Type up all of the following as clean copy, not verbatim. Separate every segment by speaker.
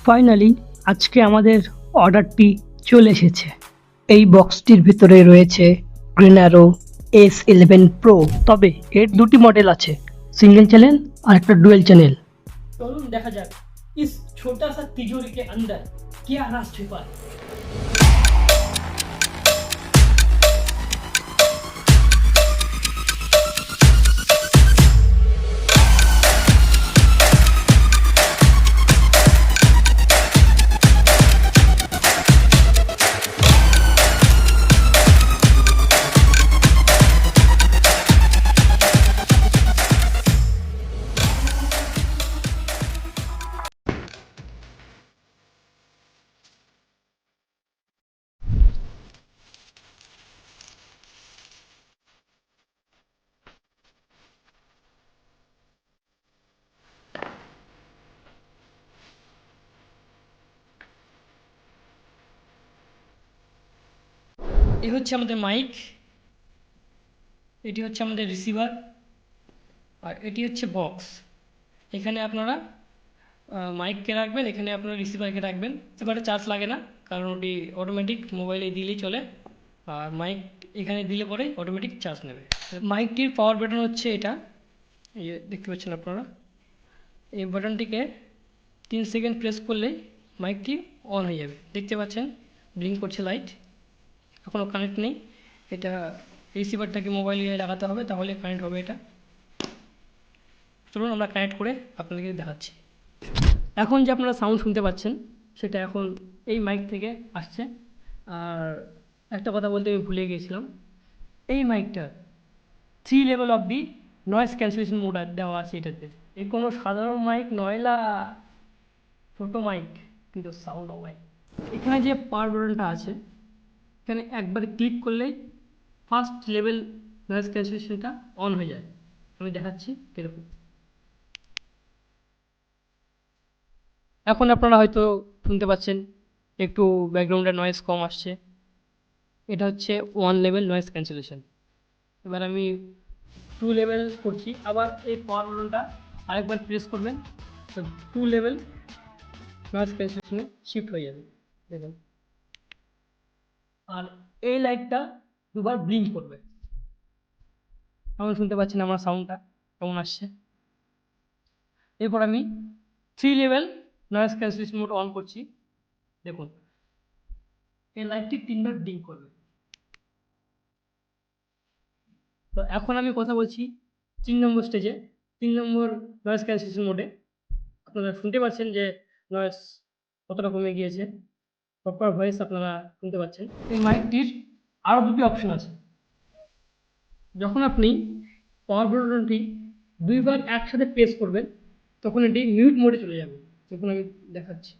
Speaker 1: Finally আজকে আমাদের অর্ডারটি চলে এসেছে। এই বক্সটির ভিতরে রয়েছে গ্রিন অ্যারো S11 Pro। তবে এর দুটি মডেল আছে, সিঙ্গেল চ্যানেল আর একটা ডুয়েল চ্যানেল। চলুন দেখা যাক इस छोटा सा तिजोरी के अंदर क्या राज छुपा है। এই হচ্ছে আমাদের মাইক, এটি হচ্ছে আমাদের রিসিভার, আর এটি হচ্ছে বক্স। এখানে আপনারা মাইককে রাখবেন, এখানে আপনারা রিসিভারকে রাখবেন। রিসিভারে চার্জ লাগে না, কারণ ওটি অটোমেটিক মোবাইলে দিলেই চলে, আর মাইক এখানে দিলে পরে অটোমেটিক চার্জ নেবে। মাইকটির পাওয়ার বাটন হচ্ছে এটা, এই দেখতে পাচ্ছেন আপনারা। এই বাটনটিকে 3 সেকেন্ড প্রেস করলেই মাইকটি অন হয়ে যাবে। দেখতে পাচ্ছেন ব্লিঙ্ক করছে লাইট। এখনও কানেক্ট নেই, এটা রিসিভারটাকে মোবাইলে লাগাতে হবে, তাহলে কানেক্ট হবে এটা। চলুন আমরা কানেক্ট করে আপনাদেরকে দেখাচ্ছি। এখন যে আপনারা সাউন্ড শুনতে পাচ্ছেন সেটা এখন এই মাইক থেকে আসছে। আর একটা কথা বলতে আমি ভুলে গিয়েছিলাম, এই মাইকটা 3 level of the noise cancellation mode দেওয়া আছে এটাতে। এই কোনো সাধারণ মাইক নয়লা ছোটো মাইক, কিন্তু সাউন্ড মাইক। এখানে যে পাওয়ার বাটনটা আছে, এখানে একবার ক্লিক করলেই ফার্স্ট লেভেল নয়েজ ক্যান্সেলেশনটা অন হয়ে যায়। আমি দেখাচ্ছি কীরকম। এখন আপনারা হয়তো শুনতে পাচ্ছেন একটু ব্যাকগ্রাউন্ডের নয়েজ কম আসছে, এটা হচ্ছে 1 লেভেল নয়েজ ক্যান্সেলেশন। এবার আমি 2 লেভেল করছি, আবার এই পাওয়ার বাটনটা আরেকবার প্রেস করবেন, তো 2 লেভেল নয়েজ ক্যান্সেলেশনে শিফট হয়ে যাবে, দেখুন। আর এই লাইটটা দুবার ব্লিঙ্ক করবে। এখন শুনতে পাচ্ছেন আমার সাউন্ডটা কেমন আসছে। এরপর আমি 3 level noise cancellation mode on করছি, দেখুন এই লাইটটি 3বার ব্লিঙ্ক করবে। তো এখন আমি কথা বলছি 3 নম্বর স্টেজে, 3 নম্বর নয়েজ ক্যান্সেলেশন মোডে। আপনারা শুনতে পাচ্ছেন যে নয়েজ কতটা কমে গিয়েছে, প্রপার ভয়েস আপনারা শুনতে পাচ্ছেন। এই মাইকটির আরও দুটি অপশন আছে। যখন আপনি পাওয়ার বাটনটি 2বার একসাথে প্রেস করবেন, তখন এটি মিউট মোডে চলে যাবে। তখন আমি দেখাচ্ছি।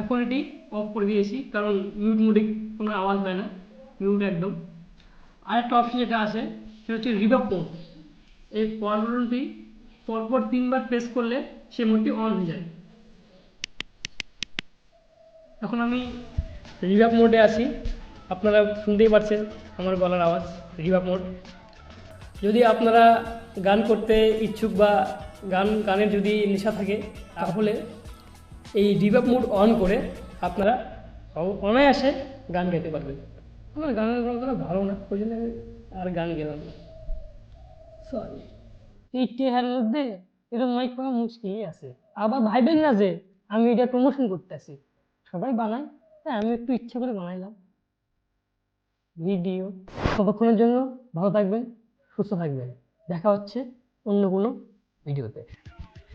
Speaker 1: এখন এটি অফ করে দিয়েছি, কারণ মিউট মোডে কোনো আওয়াজ হয় না, মিউট একদম। আরেকটা অপশন যেটা আছে সেটা হচ্ছে রিভার্ব মোড। এই পাওয়ার বাটনটি পরপর 3বার প্রেস করলে সেই মোডটি অন হয়ে যায়। এখন আমি রিভার্ব মোডে আছি, আপনারা শুনতেই পাচ্ছেন আমার গলার আওয়াজ, রিভার্ব মোড। যদি আপনারা গান করতে ইচ্ছুক বা গানের যদি নেশা থাকে, তাহলে এই রিভার্ব মোড অন করে আপনারা অনায়াসে গান গাইতে পারবেন। আমার গানের গলাটা ভালো না, ওই জন্য আর গান গেলাম না, সরি। এই টেহার মধ্যে এরকম মাইক পাওয়া মুশকিলই আছে। আবার ভাইবেন না যে আমি এটা প্রমোশন করতেছি, সবাই বানায়, তাই আমি একটু ইচ্ছা করে বানাইলাম ভিডিও। ততক্ষণের জন্য ভালো থাকবেন, সুস্থ থাকবেন, দেখা হচ্ছে অন্য কোনো ভিডিওতে।